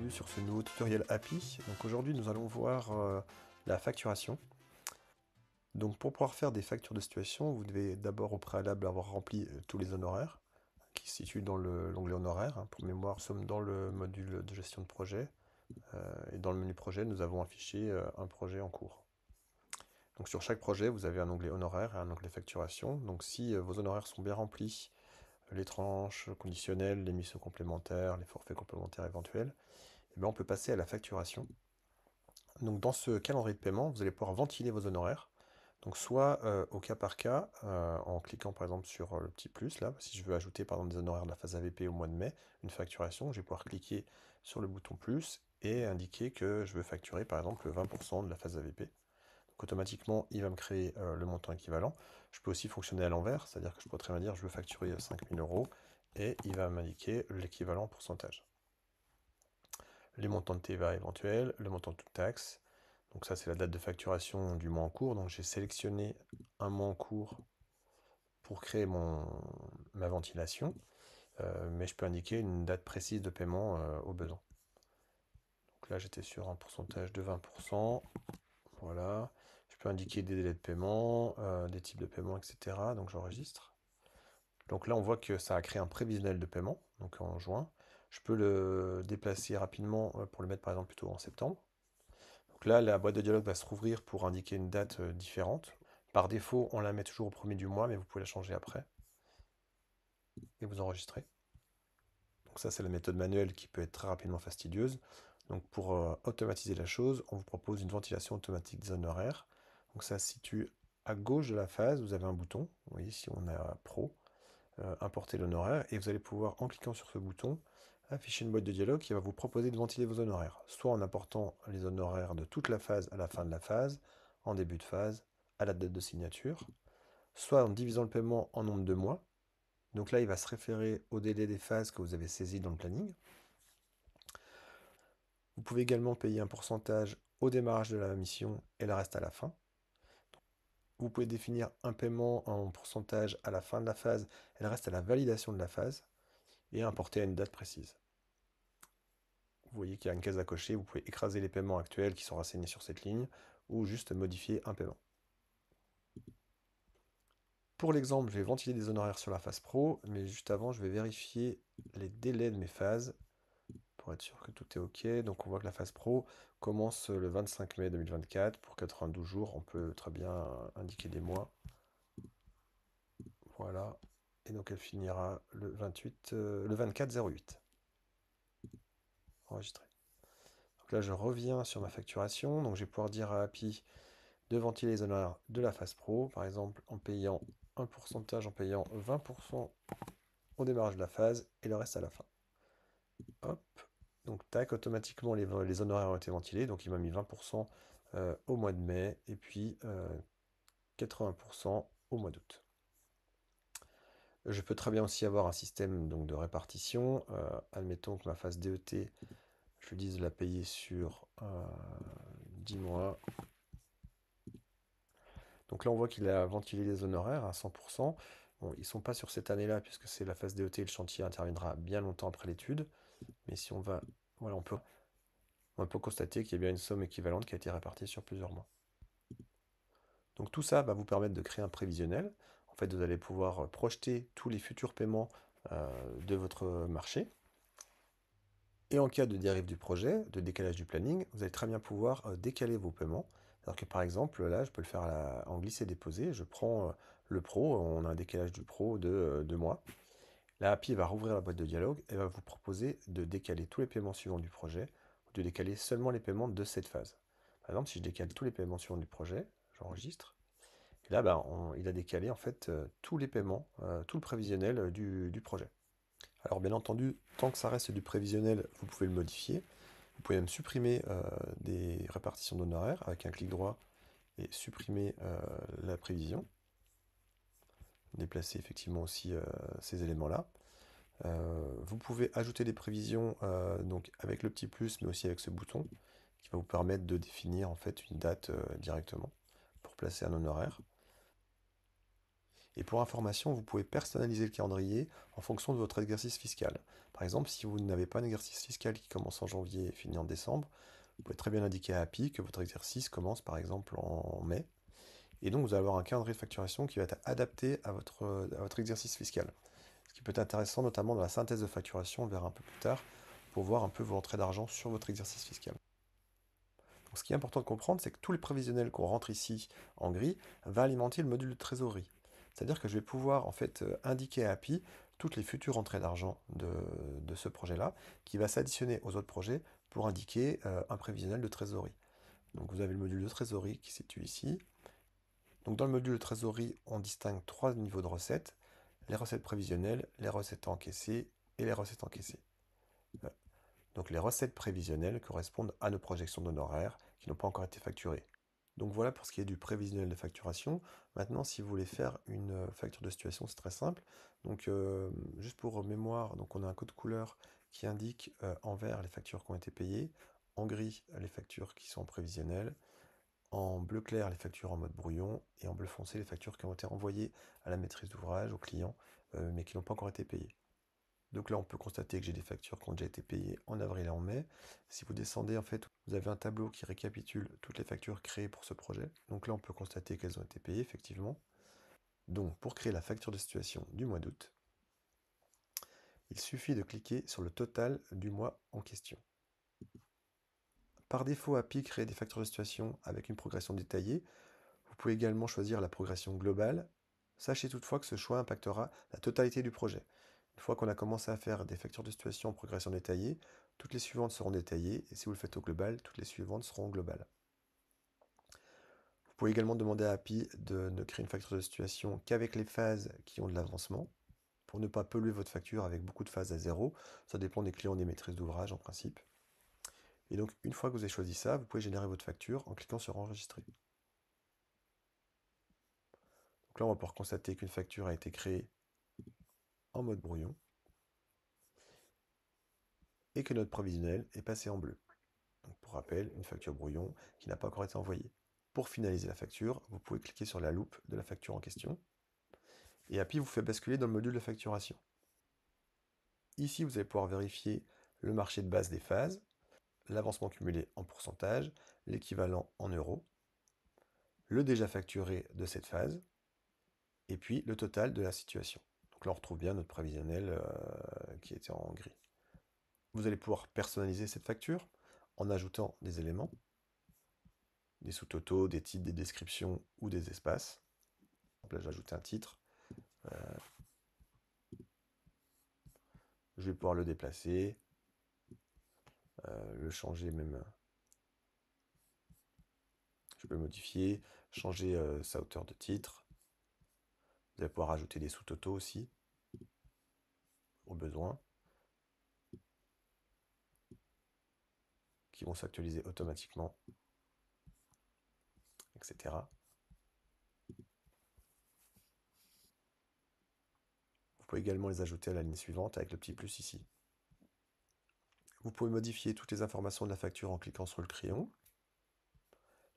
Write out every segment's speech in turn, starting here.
bienvenue sur ce nouveau tutoriel API. Donc aujourd'hui nous allons voir la facturation. Donc pour pouvoir faire des factures de situation, vous devez d'abord au préalable avoir rempli tous les honoraires qui se situent dans l'onglet honoraires. Pour mémoire, nous sommes dans le module de gestion de projet et dans le menu projet nous avons affiché un projet en cours. Donc sur chaque projet vous avez un onglet honoraires et un onglet facturation. Donc si vos honoraires sont bien remplis, les tranches conditionnelles, les missions complémentaires, les forfaits complémentaires éventuels, et bien on peut passer à la facturation. Donc dans ce calendrier de paiement, vous allez pouvoir ventiler vos honoraires. Donc soit au cas par cas, en cliquant par exemple sur le petit plus là, si je veux ajouter par exemple des honoraires de la phase AVP au mois de mai, une facturation, je vais pouvoir cliquer sur le bouton plus et indiquer que je veux facturer par exemple 20% de la phase AVP. Donc automatiquement, il va me créer le montant équivalent. Je peux aussi fonctionner à l'envers, c'est-à-dire que je peux très bien dire je veux facturer 5000 euros et il va m'indiquer l'équivalent en pourcentage. Les montants de TVA éventuels, le montant de toute taxe. Donc ça c'est la date de facturation du mois en cours. Donc j'ai sélectionné un mois en cours pour créer ma ventilation, mais je peux indiquer une date précise de paiement au besoin. Donc là j'étais sur un pourcentage de 20%. Voilà. Je peux indiquer des délais de paiement, des types de paiement, etc. Donc j'enregistre. Donc là on voit que ça a créé un prévisionnel de paiement, donc en juin. Je peux le déplacer rapidement pour le mettre par exemple plutôt en septembre. Donc là, la boîte de dialogue va se rouvrir pour indiquer une date différente. Par défaut, on la met toujours au premier du mois, mais vous pouvez la changer après. Et vous enregistrez. Donc ça, c'est la méthode manuelle qui peut être très rapidement fastidieuse. Donc pour automatiser la chose, on vous propose une ventilation automatique des honoraires. Donc ça se situe à gauche de la phase, vous avez un bouton. Vous voyez, si on a Pro, importer l'honoraire. Et vous allez pouvoir, en cliquant sur ce bouton, afficher une boîte de dialogue qui va vous proposer de ventiler vos honoraires, soit en apportant les honoraires de toute la phase à la fin de la phase, en début de phase, à la date de signature, soit en divisant le paiement en nombre de mois. Donc là, il va se référer au délai des phases que vous avez saisi dans le planning. Vous pouvez également payer un pourcentage au démarrage de la mission et le reste à la fin. Vous pouvez définir un paiement en pourcentage à la fin de la phase et le reste à la validation de la phase et importer à une date précise. Vous voyez qu'il y a une case à cocher, vous pouvez écraser les paiements actuels qui sont renseignés sur cette ligne ou juste modifier un paiement. Pour l'exemple, je vais ventiler des honoraires sur la phase pro, mais juste avant, je vais vérifier les délais de mes phases pour être sûr que tout est OK. Donc on voit que la phase pro commence le 25 mai 2024 pour 92 jours. On peut très bien indiquer des mois. Voilà. Et donc elle finira le 24/08. Enregistré. Donc là, je reviens sur ma facturation. Donc je vais pouvoir dire à API de ventiler les honoraires de la phase pro, par exemple en payant un pourcentage, en payant 20% au démarrage de la phase et le reste à la fin. Hop, donc tac, automatiquement les honoraires ont été ventilés, donc il m'a mis 20% au mois de mai et puis 80% au mois d'août. Je peux très bien aussi avoir un système donc, de répartition. Admettons que ma phase DET, je lui dise de la payer sur 10 mois. Donc là, on voit qu'il a ventilé les honoraires à 100%. Bon, ils ne sont pas sur cette année-là, puisque c'est la phase DET, le chantier interviendra bien longtemps après l'étude. Mais si on va, voilà, on peut constater qu'il y a bien une somme équivalente qui a été répartie sur plusieurs mois. Donc tout ça va vous permettre de créer un prévisionnel. En fait, vous allez pouvoir projeter tous les futurs paiements de votre marché. Et en cas de dérive du projet, de décalage du planning, vous allez très bien pouvoir décaler vos paiements. Alors que par exemple, là, je peux le faire en glisser-déposer. Je prends le pro, on a un décalage du pro de 2 mois. La API va rouvrir la boîte de dialogue et va vous proposer de décaler tous les paiements suivants du projet ou de décaler seulement les paiements de cette phase. Par exemple, si je décale tous les paiements suivants du projet, j'enregistre. Et là, il a décalé en fait tous les paiements, tout le prévisionnel du projet. Alors bien entendu, tant que ça reste du prévisionnel, vous pouvez le modifier. Vous pouvez même supprimer des répartitions d'honoraires avec un clic droit et supprimer la prévision. Déplacer effectivement aussi ces éléments-là. Vous pouvez ajouter des prévisions donc avec le petit plus, mais aussi avec ce bouton qui va vous permettre de définir en fait une date directement pour placer un honoraire. Et pour information, vous pouvez personnaliser le calendrier en fonction de votre exercice fiscal. Par exemple, si vous n'avez pas un exercice fiscal qui commence en janvier et finit en décembre, vous pouvez très bien indiquer à API que votre exercice commence par exemple en mai. Et donc vous allez avoir un calendrier de facturation qui va être adapté à votre exercice fiscal. Ce qui peut être intéressant notamment dans la synthèse de facturation, on le verra un peu plus tard, pour voir un peu vos rentrées d'argent sur votre exercice fiscal. Donc, ce qui est important de comprendre, c'est que tous les prévisionnels qu'on rentre ici en gris va alimenter le module de trésorerie. C'est-à-dire que je vais pouvoir en fait indiquer à API toutes les futures rentrées d'argent de ce projet-là, qui va s'additionner aux autres projets pour indiquer un prévisionnel de trésorerie. Donc vous avez le module de trésorerie qui se situe ici. Donc dans le module de trésorerie, on distingue trois niveaux de recettes, les recettes prévisionnelles, les recettes encaissées et les recettes encaissées. Donc les recettes prévisionnelles correspondent à nos projections d'honoraires qui n'ont pas encore été facturées. Donc voilà pour ce qui est du prévisionnel de facturation. Maintenant, si vous voulez faire une facture de situation, c'est très simple. Donc juste pour mémoire, donc on a un code couleur qui indique en vert les factures qui ont été payées, en gris les factures qui sont prévisionnelles, en bleu clair les factures en mode brouillon et en bleu foncé les factures qui ont été envoyées à la maîtrise d'ouvrage, au client, mais qui n'ont pas encore été payées. Donc là, on peut constater que j'ai des factures qui ont déjà été payées en avril et en mai. Si vous descendez, en fait, vous avez un tableau qui récapitule toutes les factures créées pour ce projet. Donc là, on peut constater qu'elles ont été payées, effectivement. Donc, pour créer la facture de situation du mois d'août, il suffit de cliquer sur le total du mois en question. Par défaut, API crée des factures de situation avec une progression détaillée. Vous pouvez également choisir la progression globale. Sachez toutefois que ce choix impactera la totalité du projet. Une fois qu'on a commencé à faire des factures de situation en progression détaillée, toutes les suivantes seront détaillées, et si vous le faites au global, toutes les suivantes seront globales. Vous pouvez également demander à API de ne créer une facture de situation qu'avec les phases qui ont de l'avancement, pour ne pas polluer votre facture avec beaucoup de phases à zéro. Ça dépend des clients et des maîtrises d'ouvrage en principe. Et donc, une fois que vous avez choisi ça, vous pouvez générer votre facture en cliquant sur Enregistrer. Donc là, on va pouvoir constater qu'une facture a été créée en mode brouillon et que notre prévisionnel est passé en bleu. Donc pour rappel, une facture brouillon qui n'a pas encore été envoyée. Pour finaliser la facture, vous pouvez cliquer sur la loupe de la facture en question et API vous fait basculer dans le module de facturation. Ici, vous allez pouvoir vérifier le marché de base des phases, l'avancement cumulé en pourcentage, l'équivalent en euros, le déjà facturé de cette phase, et puis le total de la situation. Donc là, on retrouve bien notre prévisionnel qui était en gris. Vous allez pouvoir personnaliser cette facture en ajoutant des éléments, des sous-totaux, des titres, des descriptions ou des espaces. Donc là, j'ai ajouté un titre. Je vais pouvoir le déplacer, le changer même. Je peux le modifier, changer sa hauteur de titre. Vous allez pouvoir ajouter des sous-totaux aussi, au besoin, qui vont s'actualiser automatiquement, etc. Vous pouvez également les ajouter à la ligne suivante avec le petit plus ici. Vous pouvez modifier toutes les informations de la facture en cliquant sur le crayon.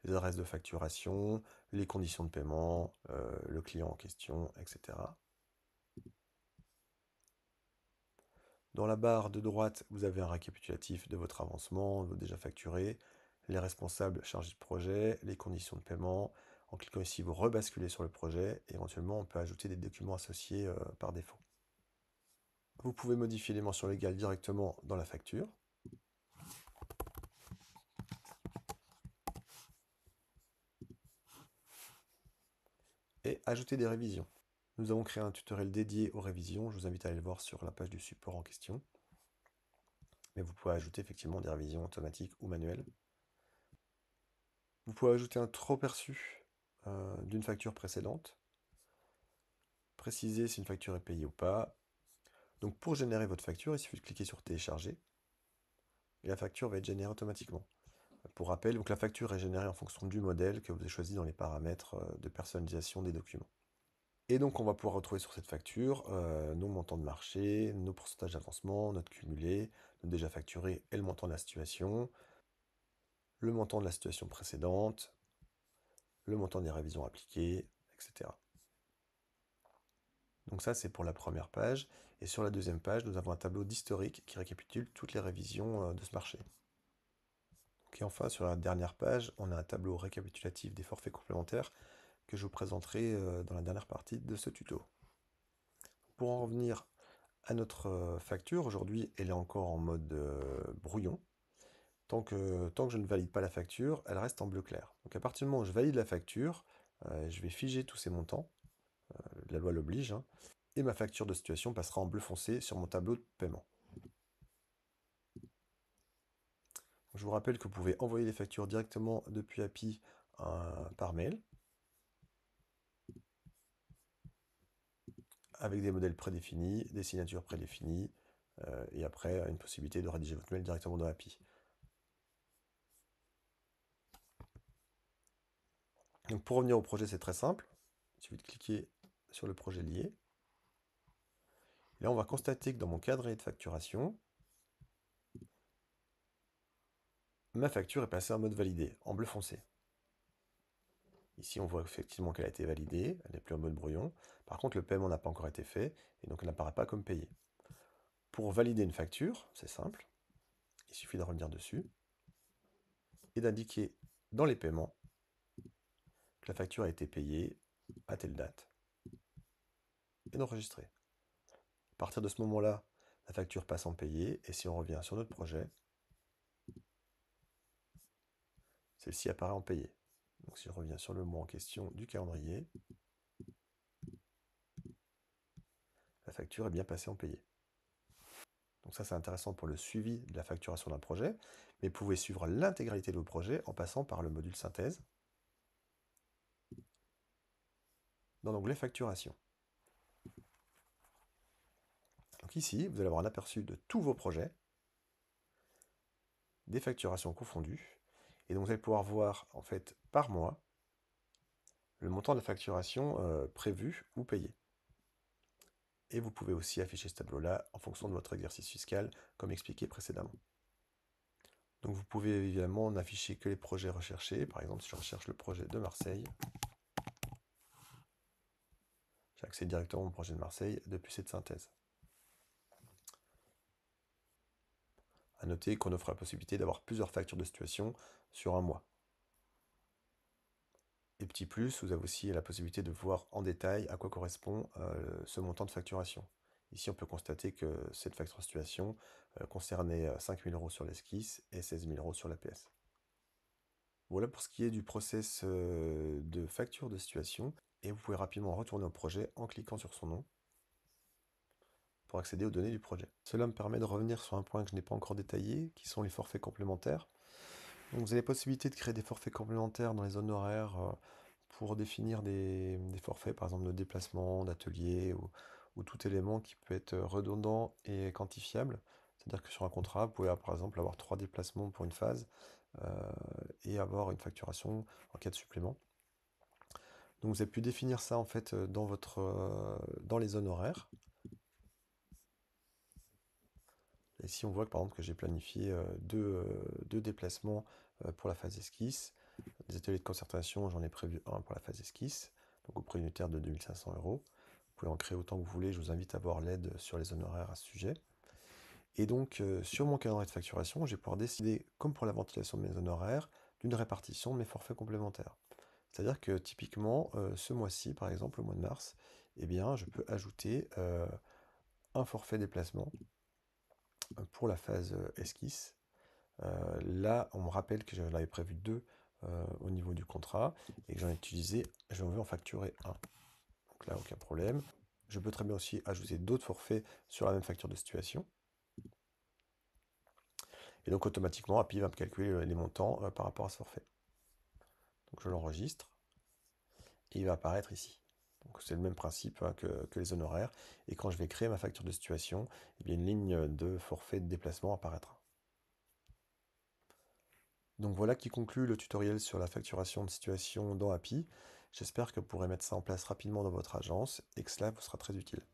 Les adresses de facturation, les conditions de paiement, le client en question, etc. Dans la barre de droite, vous avez un récapitulatif de votre avancement, de déjà facturé, les responsables chargés de projet, les conditions de paiement. En cliquant ici, vous rebasculez sur le projet et éventuellement on peut ajouter des documents associés par défaut. Vous pouvez modifier les mentions légales directement dans la facture. Et ajouter des révisions. Nous avons créé un tutoriel dédié aux révisions, je vous invite à aller le voir sur la page du support en question. Mais vous pouvez ajouter effectivement des révisions automatiques ou manuelles. Vous pouvez ajouter un trop perçu d'une facture précédente. Préciser si une facture est payée ou pas. Donc pour générer votre facture, il suffit de cliquer sur télécharger et la facture va être générée automatiquement. Pour rappel, donc la facture est générée en fonction du modèle que vous avez choisi dans les paramètres de personnalisation des documents. Et donc on va pouvoir retrouver sur cette facture nos montants de marché, nos pourcentages d'avancement, notre cumulé, notre déjà facturé et le montant de la situation, le montant de la situation précédente, le montant des révisions appliquées, etc. Donc ça, c'est pour la première page. Et sur la deuxième page, nous avons un tableau d'historique qui récapitule toutes les révisions de ce marché. Et enfin, sur la dernière page, on a un tableau récapitulatif des forfaits complémentaires que je vous présenterai dans la dernière partie de ce tuto. Pour en revenir à notre facture, aujourd'hui, elle est encore en mode brouillon. Tant que je ne valide pas la facture, elle reste en bleu clair. Donc à partir du moment où je valide la facture, je vais figer tous ces montants, la loi l'oblige, hein, et ma facture de situation passera en bleu foncé sur mon tableau de paiement. Je vous rappelle que vous pouvez envoyer les factures directement depuis API par mail, avec des modèles prédéfinis, des signatures prédéfinies, et après une possibilité de rédiger votre mail directement dans API. Donc pour revenir au projet, c'est très simple. Il suffit de cliquer sur le projet lié. Et là, on va constater que dans mon cadre de facturation, ma facture est passée en mode validé, en bleu foncé. Ici, on voit effectivement qu'elle a été validée, elle n'est plus en mode brouillon. Par contre, le paiement n'a pas encore été fait, et donc elle n'apparaît pas comme payée. Pour valider une facture, c'est simple, il suffit de revenir dessus, et d'indiquer dans les paiements que la facture a été payée à telle date, et d'enregistrer. À partir de ce moment-là, la facture passe en payé, et si on revient sur notre projet, celle-ci apparaît en payé. Donc si je reviens sur le mot en question du calendrier, la facture est bien passée en payé. Donc ça, c'est intéressant pour le suivi de la facturation d'un projet, mais vous pouvez suivre l'intégralité de vos projets en passant par le module synthèse dans l'onglet facturation. Donc ici, vous allez avoir un aperçu de tous vos projets, des facturations confondues, et donc vous allez pouvoir voir en fait par mois le montant de la facturation prévue ou payée. Et vous pouvez aussi afficher ce tableau-là en fonction de votre exercice fiscal, comme expliqué précédemment. Donc vous pouvez évidemment n'afficher que les projets recherchés. Par exemple, si je recherche le projet de Marseille, j'ai accès directement au projet de Marseille depuis cette synthèse. A noter qu'on offre la possibilité d'avoir plusieurs factures de situation sur un mois. Et petit plus, vous avez aussi la possibilité de voir en détail à quoi correspond ce montant de facturation. Ici, on peut constater que cette facture de situation concernait 5 000 € sur l'esquisse et 16 000 € sur l'APS. Voilà pour ce qui est du process de facture de situation, et vous pouvez rapidement retourner au projet en cliquant sur son nom pour accéder aux données du projet. Cela me permet de revenir sur un point que je n'ai pas encore détaillé, qui sont les forfaits complémentaires. Donc vous avez la possibilité de créer des forfaits complémentaires dans les zones horaires pour définir des forfaits, par exemple de déplacement, d'atelier, ou tout élément qui peut être redondant et quantifiable. C'est-à-dire que sur un contrat, vous pouvez par exemple avoir 3 déplacements pour une phase et avoir une facturation en cas de supplément. Donc vous avez pu définir ça en fait dans les zones horaires. Ici, on voit que par exemple que j'ai planifié deux déplacements pour la phase esquisse. Des ateliers de concertation, j'en ai prévu un pour la phase esquisse, donc au prix unitaire de 2 500 €. Vous pouvez en créer autant que vous voulez, je vous invite à voir l'aide sur les honoraires à ce sujet. Et donc, sur mon calendrier de facturation, je vais pouvoir décider, comme pour la ventilation de mes honoraires, d'une répartition de mes forfaits complémentaires. C'est-à-dire que typiquement, ce mois-ci, par exemple, au mois de mars, eh bien, je peux ajouter un forfait déplacement pour la phase esquisse. Là, on me rappelle que j'en avais prévu 2 au niveau du contrat et que j'en ai utilisé, j'en veux en facturer un. Donc là, aucun problème. Je peux très bien aussi ajouter d'autres forfaits sur la même facture de situation. Et donc automatiquement, API va me calculer les montants par rapport à ce forfait. Donc je l'enregistre et il va apparaître ici. Donc c'est le même principe hein, que les honoraires. Et quand je vais créer ma facture de situation, eh bien, une ligne de forfait de déplacement apparaîtra. Donc voilà qui conclut le tutoriel sur la facturation de situation dans API. J'espère que vous pourrez mettre ça en place rapidement dans votre agence et que cela vous sera très utile.